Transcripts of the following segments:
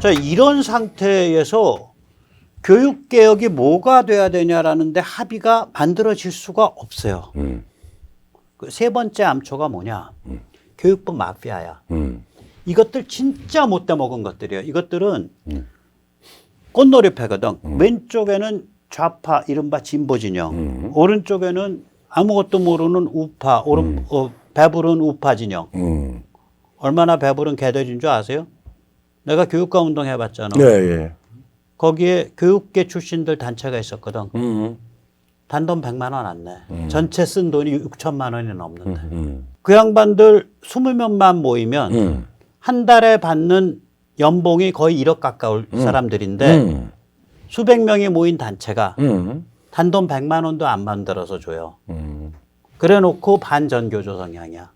자, 이런 상태에서 교육개혁이 뭐가 돼야 되냐라는데 합의가 만들어질 수가 없어요. 그 세 번째 암초가 뭐냐? 교육부 마피아야. 이것들 진짜 못돼 먹은 것들이에요. 이것들은 꽃놀이 패거든. 왼쪽에는 좌파, 이른바 진보 진영. 오른쪽에는 아무것도 모르는 우파, 배부른 우파 진영. 얼마나 배부른 개들인 줄 아세요? 내가 교육과 운동 해봤잖아. 예, 예. 거기에 교육계 출신들 단체가 있었거든. 단돈 100만 원 안 내. 전체 쓴 돈이 6천만 원이 넘는데. 그 양반들 20명만 모이면 한 달에 받는 연봉이 거의 1억 가까울 사람들인데 수백 명이 모인 단체가 단돈 100만 원도 안 만들어서 줘요. 그래 놓고 반전교조 성향이야.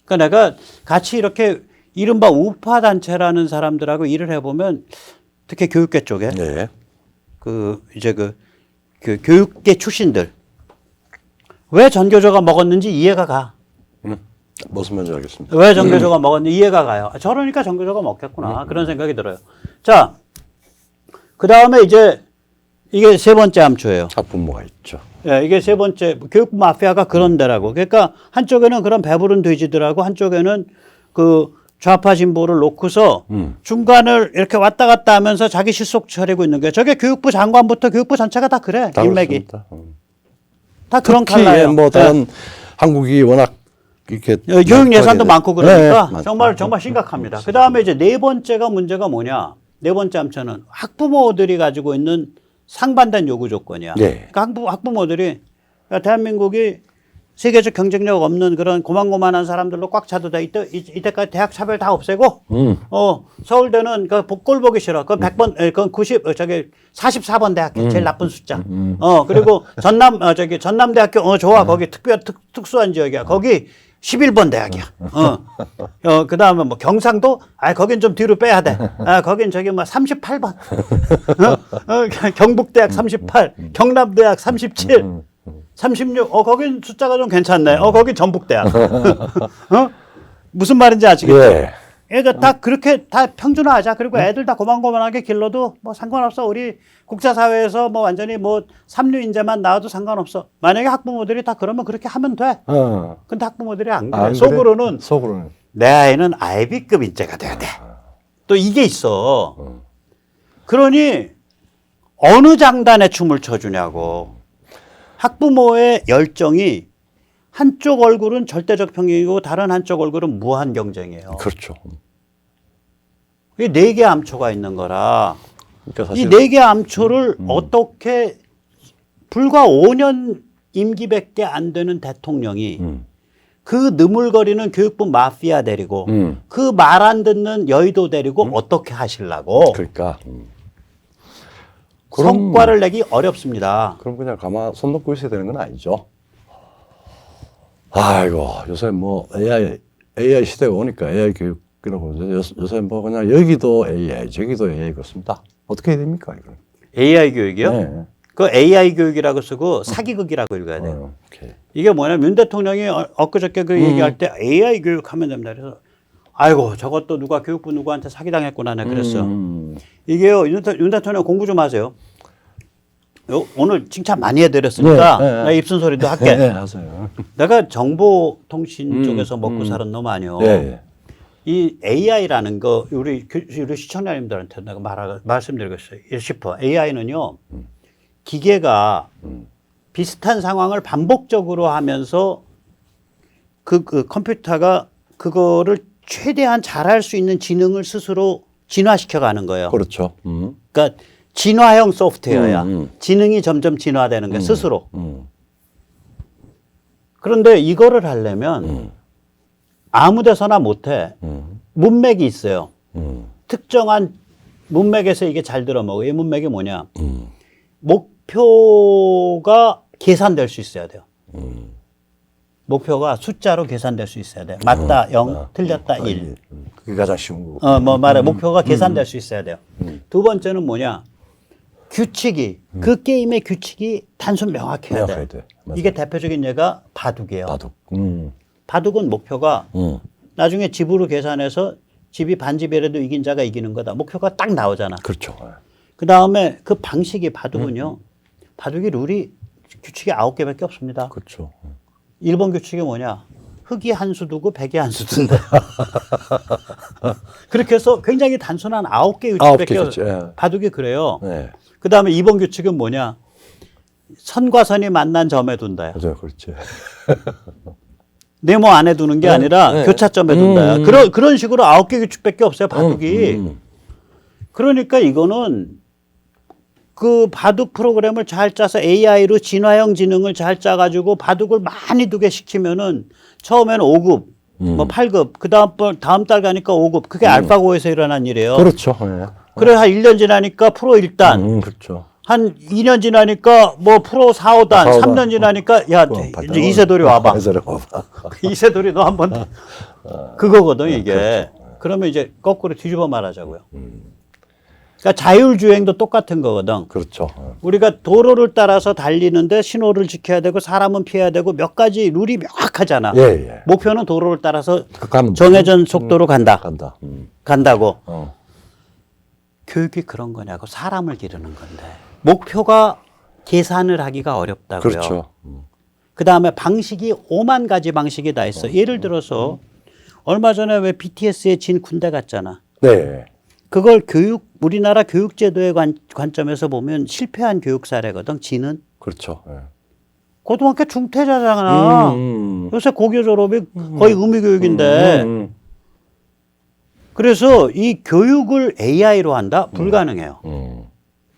그러니까 내가 같이 이렇게 이른바 우파 단체라는 사람들하고 일을 해보면 특히 교육계 쪽에 네. 그 교육계 출신들 왜 전교조가 먹었는지 이해가 가. 무슨 말인지 알겠습니다. 왜 전교조가 먹었는지 이해가 가요. 저러니까 전교조가 먹겠구나. 그런 생각이 들어요. 자, 그 다음에 이제 이게 세 번째 암초예요. 학부모가 있죠. 예, 이게 세 번째 교육부 마피아가 그런 데라고. 그러니까 한쪽에는 그런 배부른 돼지들하고 한쪽에는 그 좌파 진보를 놓고서 중간을 이렇게 왔다 갔다 하면서 자기 실속 차리고 있는 거예요. 저게 교육부 장관부터 교육부 전체가 다 그래. 다 인맥이. 그렇습니다. 다 그런 특히 칼라예요. 뭐 다른 예. 한국이 워낙 이렇게 교육 예산도 많고 그러니까 네, 정말 심각합니다. 그 다음에 이제 네 번째가 문제가 뭐냐. 네 번째 암초는 학부모들이 가지고 있는 상반된 요구 조건이야. 네. 그러니까 학부모들이 대한민국이 세계적 경쟁력 없는 그런 고만고만한 사람들로 꽉 차도 돼. 이때까지 대학 차별 다 없애고, 서울대는 그 꼴 보기 싫어. 그 100번, 그 44번 대학교 제일 나쁜 숫자. 그리고 전남대학교, 좋아. 거기 특수한 지역이야. 거기 11번 대학이야. 그 다음에 뭐 경상도, 거긴 좀 뒤로 빼야 돼. 거긴 저기 뭐 38번. 경북대학 38, 경남대학 37. 36, 거긴 숫자가 좀 괜찮네. 거긴 전북대학. 무슨 말인지 아시겠죠? 예. 그러니까 다 그렇게 다 평준화하자. 그리고 애들 다 고만고만하게 길러도 뭐 상관없어. 우리 국제사회에서 뭐 완전히 뭐 삼류 인재만 나와도 상관없어. 만약에 학부모들이 다 그러면 그렇게 하면 돼. 근데 학부모들이 안 그래. 속으로는 내 아이는 아이비급 인재가 돼야 돼. 또 이게 있어. 그러니 어느 장단에 춤을 춰주냐고. 학부모의 열정이 한쪽 얼굴은 절대적 평등이고 다른 한쪽 얼굴은 무한 경쟁이에요. 그렇죠. 이 네 개 암초가 있는 거라 그러니까 이 네 개 암초를 어떻게 불과 5년 임기밖에 안 되는 대통령이 그 느물거리는 교육부 마피아 데리고 그 말 안 듣는 여의도 데리고 어떻게 하시려고 그러니까 성과를 내기 어렵습니다. 그럼 그냥 가만 손 놓고 있어야 되는 건 아니죠. 아이고 요새 뭐 AI 시대가 오니까 AI 교육이라고 요새 뭐 그냥 여기도 AI 저기도 AI 그렇습니다. 어떻게 해야 됩니까 이거? AI 교육이요? 네. 그 AI 교육이라고 쓰고 사기극이라고 읽어야 돼요. 이게 뭐냐면 윤 대통령이 엊그저께 그 얘기할 때 AI 교육하면 됩니다. 그래서 아이고 저것도 누가 교육부 누구한테 사기당했구나 내가 그랬어. 이게요 윤 대통령 공부 좀 하세요. 오늘 칭찬 많이 해드렸으니까 내가 입순소리도 할게. 네, 하세요. 내가 정보통신 쪽에서 먹고 사는 놈 아니요. 이 AI라는 거 우리 시청자님들한테 내가 말씀드리고 싶어. AI는요 기계가 비슷한 상황을 반복적으로 하면서 그 컴퓨터가 그거를 최대한 잘할 수 있는 지능을 스스로 진화시켜 가는 거예요. 그렇죠. 그러니까 진화형 소프트웨어야. 지능이 점점 진화되는 거야, 스스로. 그런데 이거를 하려면 아무 데서나 못해. 문맥이 있어요. 특정한 문맥에서 이게 잘 들어먹어요. 이 문맥이 뭐냐. 목표가 계산될 수 있어야 돼요. 목표가 숫자로 계산될 수 있어야 돼요. 맞다, 0, 틀렸다, 1. 그게 가장 쉬운 거고. 목표가 계산될 수 있어야 돼요. 두 번째는 뭐냐. 규칙이, 그 게임의 규칙이 단순 명확해야 돼. 이게 대표적인 예가 바둑이에요. 바둑. 바둑은 목표가 나중에 집으로 계산해서 집이 반집이라도 이긴 자가 이기는 거다. 목표가 딱 나오잖아. 그렇죠. 그 다음에 그 방식이 바둑은요. 바둑이 룰이 규칙이 9개밖에 없습니다. 그렇죠. 일본 규칙이 뭐냐? 흑이 한 수 두고 백이 한 수 둔다. 그렇게 해서 굉장히 단순한 9개 규칙밖에 그렇죠. 예. 바둑이 그래요. 네. 그 다음에 2번 규칙은 뭐냐? 선과 선이 만난 점에 둔다요. 맞아요. 그렇죠. 네모 안에 두는 게 아니라 네. 교차점에 둔다. 그런 식으로 9개 규칙밖에 없어요. 바둑이. 그러니까 이거는 그 바둑 프로그램을 잘 짜서 AI로 진화형 지능을 잘 짜가지고 바둑을 많이 두게 시키면은 처음에는 5급, 뭐 8급, 그 다음 달 가니까 5급. 그게 알파고에서 일어난 일이에요. 그렇죠. 예. 그래 한 1년 지나니까 프로 1단. 그렇죠. 한 2년 지나니까 뭐 프로 4, 5단, 3년 지나니까 야 이제 이세돌이 와봐. 이세돌이 너 한번 그거거든 이게. 그렇죠. 그러면 이제 거꾸로 뒤집어 말하자고요. 그러니까 자율주행도 똑같은 거거든. 그렇죠. 우리가 도로를 따라서 달리는데 신호를 지켜야 되고 사람은 피해야 되고 몇 가지 룰이 명확하잖아. 예, 예. 목표는 도로를 따라서 가면 정해진 속도로 간다. 간다. 간다고. 어. 교육이 그런 거냐고 사람을 기르는 건데 목표가 계산을 하기가 어렵다고요. 그렇죠. 그다음에 방식이 5만 가지 방식이 다 있어. 예를 들어서 얼마 전에 왜 BTS에 진 군대 갔잖아. 네. 그걸 우리나라 교육제도의 관점에서 보면 실패한 교육 사례거든. 지는 그렇죠. 예. 고등학교 중퇴자잖아. 요새 고교 졸업이 거의 의무교육인데. 그래서 이 교육을 AI로 한다? 불가능해요.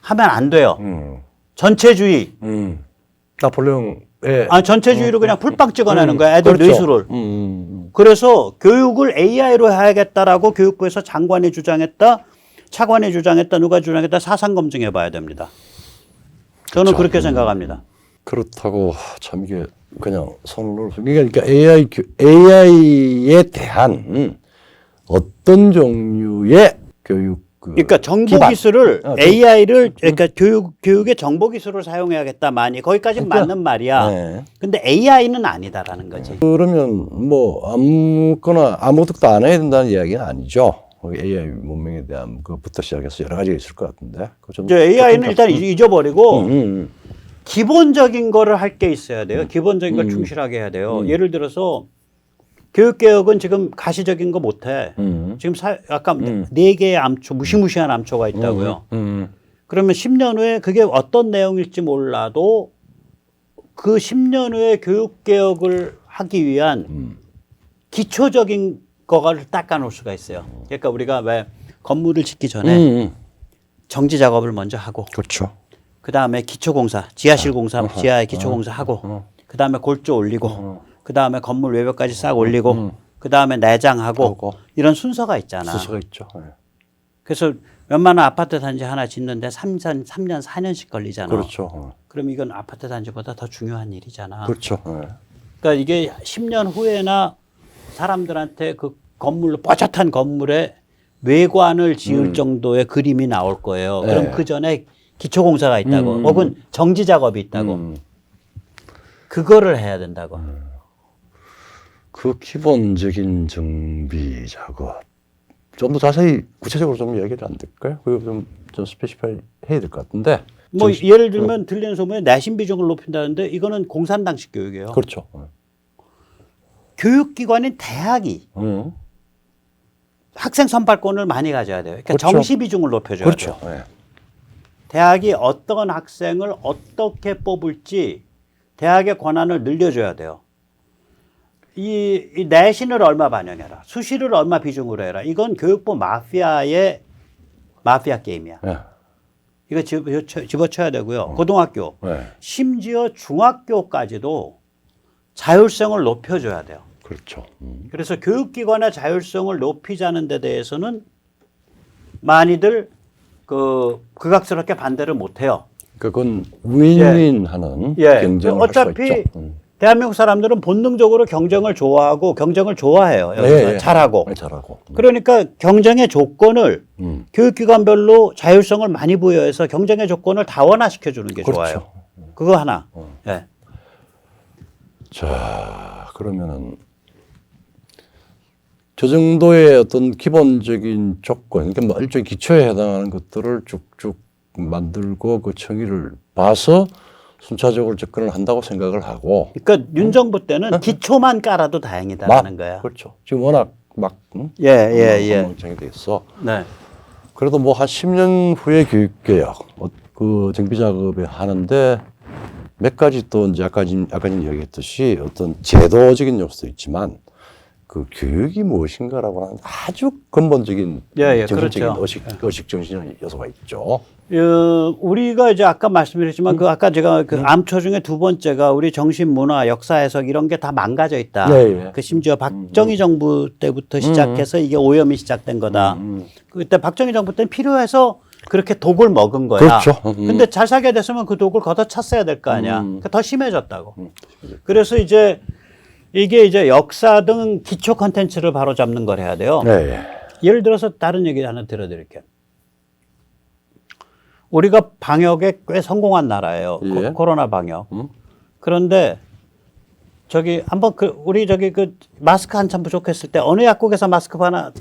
하면 안 돼요. 전체주의. 나폴레옹의 전체주의로 그냥 풀빵 찍어내는 거야. 애들 그렇죠. 뇌수를. 그래서 교육을 AI로 해야겠다라고 교육부에서 장관이 주장했다. 차관이 주장했다. 누가 주장했다. 사상 검증해 봐야 됩니다. 저는 그렇죠. 그렇게 생각합니다. 그렇다고 참 이게 그냥 손을 그러니까 AI에 대한 어떤 종류의 교육 그러니까 정보 기반. 기술을 AI를 그러니까 교육의 정보 기술을 사용해야겠다 많이 거기까지는 맞는 말이야. 네. 근데 AI는 아니다라는 거지. 그러면 뭐 아무것도 안 해야 된다는 이야기는 아니죠. AI 문명에 대한 그부터 시작해서 여러 가지가 있을 것 같은데. 이제 AI는 일단 잊어버리고 기본적인 거를 할 게 있어야 돼요. 기본적인 걸 충실하게 해야 돼요. 예를 들어서 교육개혁은 지금 가시적인 거 못해. 지금 아까 4개의 암초, 무시무시한 암초가 있다고요. 그러면 10년 후에 그게 어떤 내용일지 몰라도 그 10년 후에 교육개혁을 하기 위한 기초적인 거를 닦아놓을 수가 있어요. 그러니까 우리가 왜 건물을 짓기 전에 정지 작업을 먼저 하고 그렇죠. 그 다음에 기초공사, 지하실 공사, 지하에 기초공사 하고 그 다음에 골조 올리고 그 다음에 건물 외벽까지 싹 올리고 그 다음에 내장하고 이런 순서가 있잖아. 순서가 있죠. 네. 그래서 웬만한 아파트 단지 하나 짓는데 3년, 4년씩 걸리잖아. 그렇죠. 그럼 이건 아파트 단지보다 더 중요한 일이잖아. 그렇죠. 네. 그러니까 이게 10년 후에나 사람들한테 그 건물로 뻣뻣한 건물에 외관을 지을 정도의 그림이 나올 거예요. 그럼 네. 그 전에 기초공사가 있다고 혹은 정지 작업이 있다고 그거를 해야 된다고. 그 기본적인 정비 작업 좀 더 자세히 구체적으로 좀 얘기를 안 될까요? 그거 좀 스페시파이 해야 될 것 같은데. 뭐 예를 들면 들리는 소문에 내신 비중을 높인다는데 이거는 공산당식 교육이에요. 그렇죠. 교육기관인 대학이 학생 선발권을 많이 가져야 돼요. 그러니까 그렇죠. 정시 비중을 높여줘야 그렇죠. 돼요. 네. 대학이 어떤 학생을 어떻게 뽑을지 대학의 권한을 늘려줘야 돼요. 이 내신을 얼마 반영해라. 수시를 얼마 비중으로 해라. 이건 교육부 마피아의 마피아 게임이야. 네. 이거 집어쳐야 되고요. 고등학교, 네. 심지어 중학교까지도 자율성을 높여줘야 돼요. 그렇죠. 그래서 교육기관의 자율성을 높이자는 데 대해서는 많이들 극악스럽게 반대를 못해요. 그건 윈윈하는 경쟁을 할 수가 어차피 있죠. 대한민국 사람들은 본능적으로 경쟁을 좋아하고 경쟁을 좋아해요. 여기서 잘하고. 네, 잘하고. 그러니까 경쟁의 조건을 교육기관별로 자율성을 많이 부여해서 경쟁의 조건을 다원화시켜 주는 게 그렇죠. 좋아요. 그거 하나. 네. 자, 그러면은 저 정도의 어떤 기본적인 조건, 그러니까 뭐 일종의 기초에 해당하는 것들을 쭉쭉 만들고 그 청의를 봐서 순차적으로 접근을 한다고 생각을 하고. 그러니까 윤 정부 때는 기초만 깔아도 다행이다라는 거야. 그렇죠. 지금 워낙 막 엉망진창이 돼 있어. 네. 그래도 뭐 한 10년 후에 교육개혁 그 정비 작업에 하는데 몇 가지 또 이제 아까 이야기했듯이 어떤 제도적인 요소도 있지만 그 교육이 무엇인가라고 하는 아주 근본적인 정신적인 그렇죠. 의식 정신의 요소가 있죠. 우리가 이제 아까 말씀드렸지만 그 아까 제가 그 암초 중에 두 번째가 우리 정신 문화 역사 해석 이런 게 다 망가져 있다. 네. 그 심지어 박정희 정부 때부터 시작해서 이게 오염이 시작된 거다. 그때 박정희 정부 때는 필요해서 그렇게 독을 먹은 거야. 그렇죠. 근데 잘 살게 됐으면 그 독을 걷어찼어야 될 거 아니야. 그러니까 더 심해졌다고. 그래서 이제 이게 이제 역사 등 기초 컨텐츠를 바로 잡는 걸 해야 돼요. 네. 예를 들어서 다른 얘기 하나 들어드릴게요. 우리가 방역에 꽤 성공한 나라예요. 예. 코로나 방역. 그런데 저기 한번 우리 저기 그 마스크 한참 부족했을 때 어느 약국에서 마스크 하나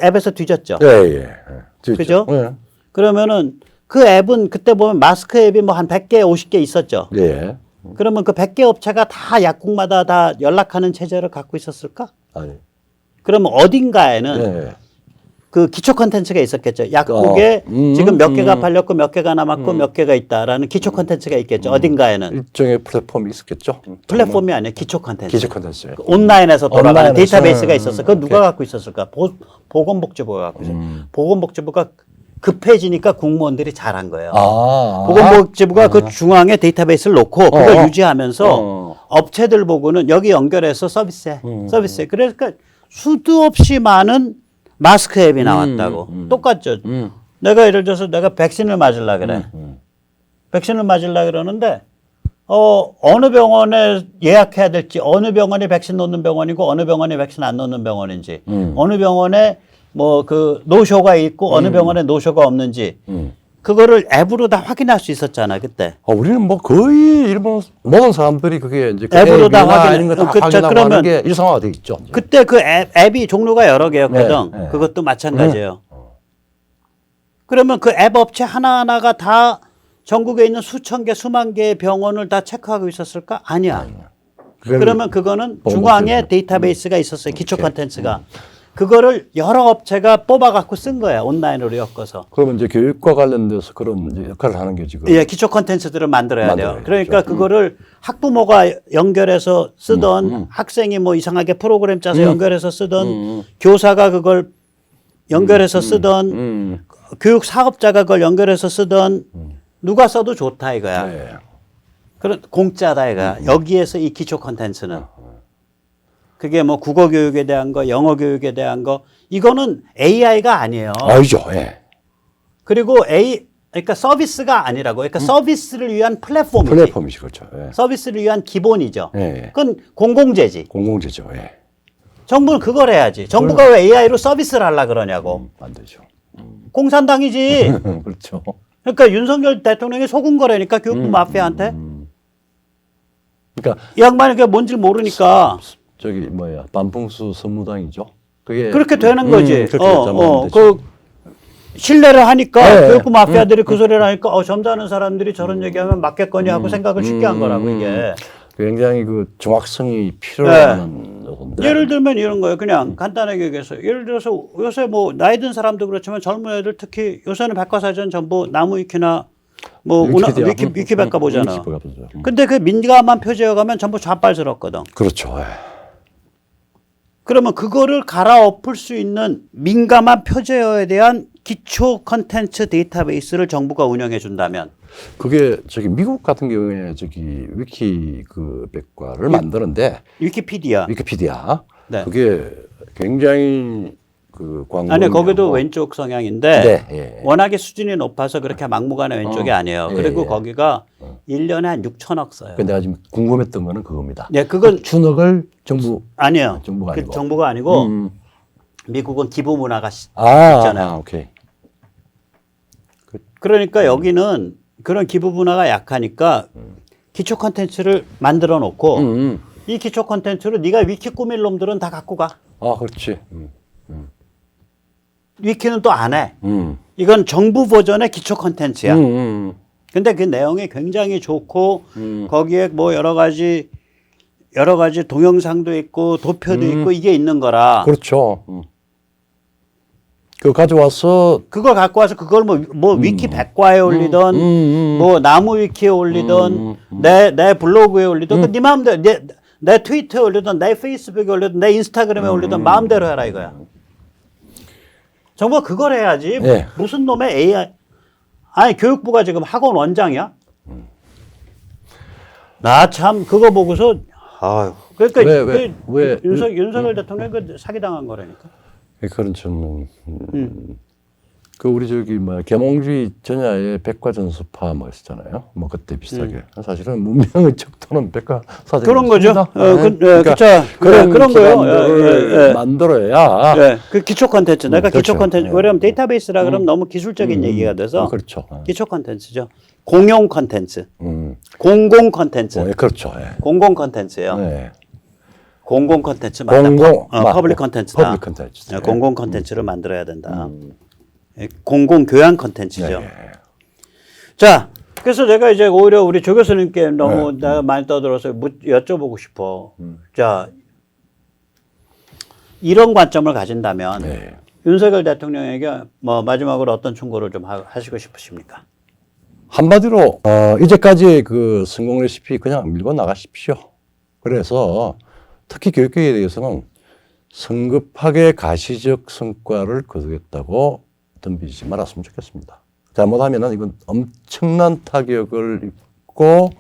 앱에서 뒤졌죠. 예. 그죠? 예. 그러면은 그 앱은 그때 보면 마스크 앱이 뭐 한 100개, 50개 있었죠. 예. 그러면 그 100개 업체가 다 약국마다 다 연락하는 체제를 갖고 있었을까? 아니. 그러면 어딘가에는 예. 그 기초 컨텐츠가 있었겠죠. 약국에 지금 몇 개가 팔렸고 몇 개가 남았고 몇 개가 있다라는 기초 컨텐츠가 있겠죠. 어딘가에는. 일종의 플랫폼이 있었겠죠. 플랫폼이 아니라 기초 컨텐츠. 기초 컨텐츠. 그 온라인에서 돌아가는 온라인에서. 데이터베이스가 있었어. 그건 누가 갖고 있었을까? 보건복지부가 갖고 있어요. 보건복지부가 급해지니까 공무원들이 잘한 거예요. 보건복지부가 그 중앙에 데이터베이스를 놓고 그걸 유지하면서 업체들 보고는 여기 연결해서 서비스해. 서비스해. 그러니까 수도 없이 많은 마스크 앱이 나왔다고. 똑같죠. 내가 예를 들어서 내가 백신을 맞으려고 그래. 백신을 맞으려고 그러는데 어느 병원에 예약해야 될지, 어느 병원이 백신 놓는 병원이고 어느 병원이 백신 안 놓는 병원인지, 어느 병원에 뭐 그 노쇼가 있고 어느 병원에 노쇼가 없는지 그거를 앱으로 다 확인할 수 있었잖아 그때. 우리는 뭐 거의 일본 모든 사람들이 그게 이제 그 앱으로 다 아닌 거다 그쵸, 확인하고 그러면 하는 게 일상화가 돼 있죠. 이제. 그때 그 앱이 종류가 여러 개였거든. 네. 그것도 마찬가지예요. 그러면 그 앱 업체 하나하나가 다 전국에 있는 수천 개, 수만 개의 병원을 다 체크하고 있었을까? 아니야. 그러면 그거는 중앙에 데이터베이스가 있었어요. 기초 컨텐츠가. 그거를 여러 업체가 뽑아갖고 쓴 거야. 온라인으로 엮어서. 그러면 이제 교육과 관련돼서 그런 이제 역할을 하는 게 지금. 예, 기초 컨텐츠들을 만들어야 돼요. 만들어야죠. 그러니까 그거를 학부모가 연결해서 쓰던 학생이 뭐 이상하게 프로그램 짜서 연결해서 쓰던 교사가 그걸 연결해서 쓰던 교육 사업자가 그걸 연결해서 쓰던 누가 써도 좋다 이거야. 네. 그런 공짜다 이거야. 여기에서 이 기초 컨텐츠는. 그게 뭐 국어 교육에 대한 거, 영어 교육에 대한 거, 이거는 AI가 아니에요. 아니죠. 예. 그리고 그러니까 서비스가 아니라고. 그러니까 서비스를 위한 플랫폼이지. 플랫폼이죠, 그렇죠. 예. 서비스를 위한 기본이죠. 예. 그건 공공재지. 공공재죠. 예. 정부는 그걸 해야지. 정부가 왜 AI로 서비스를 하려 그러냐고. 안 되죠. 공산당이지. 그렇죠. 그러니까 윤석열 대통령이 속은 거라니까 교육부 마피아한테. 그러니까 이 양반이 그게 뭔지 모르니까. 저기 뭐야 반풍수 선무당이죠. 그게 그렇게 되는 거지. 그렇게 그 신뢰를 하니까 네. 교육부 마피아들이 그 소리를 하니까 점잖은 사람들이 저런 얘기하면 맞겠거니 하고 생각을 쉽게 한 거라고 이게. 굉장히 그 정확성이 필요한 요소인데. 예를 들면 이런 거예요. 그냥 간단하게 얘기해서 예를 들어서 요새 뭐 나이 든 사람도 그렇지만 젊은 애들 특히 요새는 백과사전 전부 나무위키나 뭐 위키백과 보잖아. 근데 그 민감한 표제어 가면 전부 좌빨스럽거든. 그렇죠. 예. 그러면 그거를 갈아엎을 수 있는 민감한 표제어에 대한 기초 컨텐츠 데이터베이스를 정부가 운영해 준다면 그게 저기 미국 같은 경우에 저기 위키 그 백과를 만드는데 위키피디아. 네. 그게 굉장히 그 광고 아니 거기도 왼쪽 성향인데 네, 예. 워낙에 수준이 높아서 그렇게 막무가내 왼쪽이 아니에요. 예, 그리고 예. 거기가 1년에 한 6천억 써요. 근데 내가 지금 궁금했던 거는 그겁니다. 네, 그건 6천억을 정부 아니에요. 정부가 아니고. 정부가 아니고 미국은 기부 문화가 있잖아요. 오케이. 그러니까 여기는 그런 기부 문화가 약하니까 기초 컨텐츠를 만들어 놓고 이 기초 컨텐츠를 네가 위키 꾸밀 놈들은 다 갖고 가. 아, 그렇지. 위키는 또 안 해. 음. 이건 정부 버전의 기초 콘텐츠야. 음. 근데 그 내용이 굉장히 좋고 거기에 뭐 여러 가지 동영상도 있고 도표도 있고 이게 있는 거라. 그렇죠. 그거 가져와서 그걸 갖고 와서 그걸 뭐 위키 백과에 올리던 뭐 나무 위키에 올리던 내 블로그에 올리던 그 네 마음대로 내 트위터에 올리던 내 페이스북에 올리던 내 인스타그램에 올리던 마음대로 해라 이거야. 정부가 그걸 해야지. 네. 무슨 놈의 AI. 아니 교육부가 지금 학원 원장이야? 나 참 그거 보고서 아유. 그러니까 왜 윤석열 대통령 그 사기당한 거라니까. 그런 좀 그 우리 저기 뭐 계몽주의 전야에 백과전수파 뭐 있었잖아요. 뭐 그때 비슷하게 사실은 문명의 척도는 백과사전 그런 거죠. 그러니까 그런 거요. 예. 만들어야 예. 그 기초 콘텐츠. 내가 그렇죠. 기초 콘텐츠. 왜냐면 데이터베이스라 그러면 너무 기술적인 얘기가 돼서 그렇죠. 기초 콘텐츠죠. 공용 콘텐츠. 음. 공공 콘텐츠. 예, 그렇죠. 예. 공공 콘텐츠예요. 네. 공공 콘텐츠 맞다. 퍼블릭 콘텐츠다. 퍼블릭 콘텐츠. 공공 콘텐츠를 만들어야 된다. 예, 공공 교양 콘텐츠죠. 네. 자, 그래서 제가 이제 오히려 우리 조 교수님께 너무 내가 많이 떠들어서 여쭤보고 싶어. 자, 이런 관점을 가진다면 네. 윤석열 대통령에게 뭐 마지막으로 어떤 충고를 좀 하시고 싶으십니까? 한마디로 이제까지 그 성공 레시피 그냥 밀고 나가십시오. 그래서 특히 교육계에 대해서는 성급하게 가시적 성과를 거두겠다고 덤비지 말았으면 좋겠습니다. 잘못하면은 이건 엄청난 타격을 입고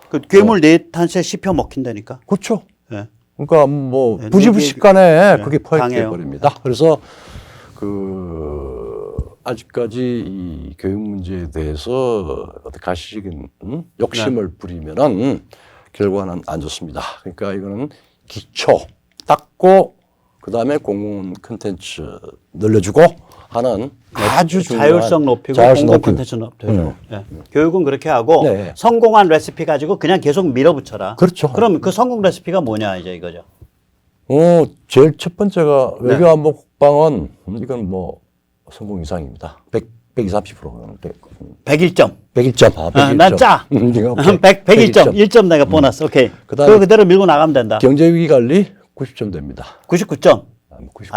그 괴물 넷한세 씹혀 먹힌다니까. 그렇죠. 예. 그러니까 뭐 네, 부지불식간에 네, 그게 포획돼 강해요. 버립니다. 그래서 아직까지 이 교육 문제에 대해서 어떤 가시적인 욕심을 부리면은 결과는 안 좋습니다. 그러니까 이거는 기초 닦고 그 다음에 공공 콘텐츠 늘려주고 하는 아주 중요한 자율성 높이고 공공 콘텐츠 높여주고. 예. 교육은 그렇게 하고 네. 성공한 레시피 가지고 그냥 계속 밀어붙여라. 그렇죠. 그럼 그 성공 레시피가 뭐냐 이제 이거죠. 제일 첫 번째가 외교안보 국방은 이건 뭐 성공 이상입니다. 130%는 101점. 101점. 난 짜. 101점. 1점 내가 보너스. 오케이. 그다음에 그거 그대로 밀고 나가면 된다. 경제위기 관리 90점 됩니다. 99점.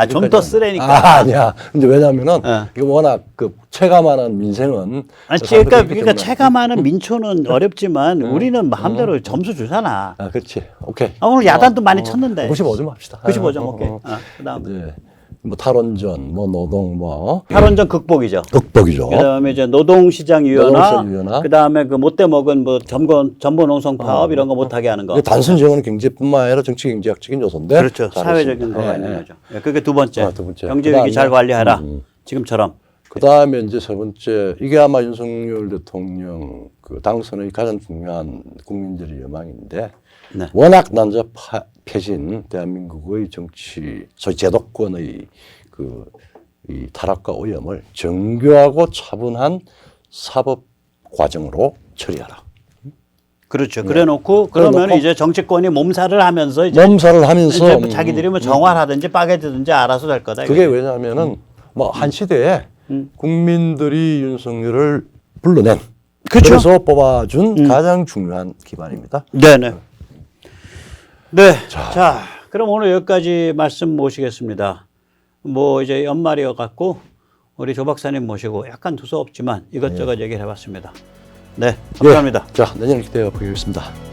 좀 더 쓰라니까. 아니야. 근데 왜냐면은 이거 워낙 그 체감하는 민생은 그러니까 체감하는 민초는 어렵지만 우리는 마음대로 점수 주잖아. 그렇지. 오케이. 오늘 야단도 많이 쳤는데. 95점 합시다. 95점 오케이. 그다음 이제 뭐 탈원전, 뭐 노동, 뭐 탈원전 극복이죠. 극복이죠. 그다음에 이제 노동시장 유연화. 노동시장 유연화. 그다음에 그 못돼 먹은 뭐 전보농성 파업 이런 거 못하게 하는 거. 단순 정은 경제뿐만 아니라 정치 경제학적인 요소인데. 그렇죠. 사회적인 거가 있는 거죠. 그게 두 번째. 두 번째. 경제 위기 잘 관리하라. 지금처럼. 그 다음에 이제 세 번째, 이게 아마 윤석열 대통령 그 당선의 가장 중요한 국민들의 여망인데, 네. 워낙 난잡해진 대한민국의 정치, 소위 제도권의 이 타락과 오염을 정교하고 차분한 사법 과정으로 처리하라. 그렇죠. 그래놓고 그러면 이제 정치권이 몸살을 하면서 이제 몸살을 하면서 이제 자기들이 뭐 정화라든지 빠개지든지 알아서 될 거다. 그게 왜냐하면은 뭐 한 시대에 국민들이 윤석열을 불러낸 그렇죠. 그래서 뽑아준 가장 중요한 기반입니다. 네네. 네. 자, 그럼 오늘 여기까지 말씀 모시겠습니다. 뭐 이제 연말이어 갖고 우리 조 박사님 모시고 약간 두서없지만 이것저것 얘기를 해봤습니다. 네, 감사합니다. 자, 내년에 기대해 보겠습니다.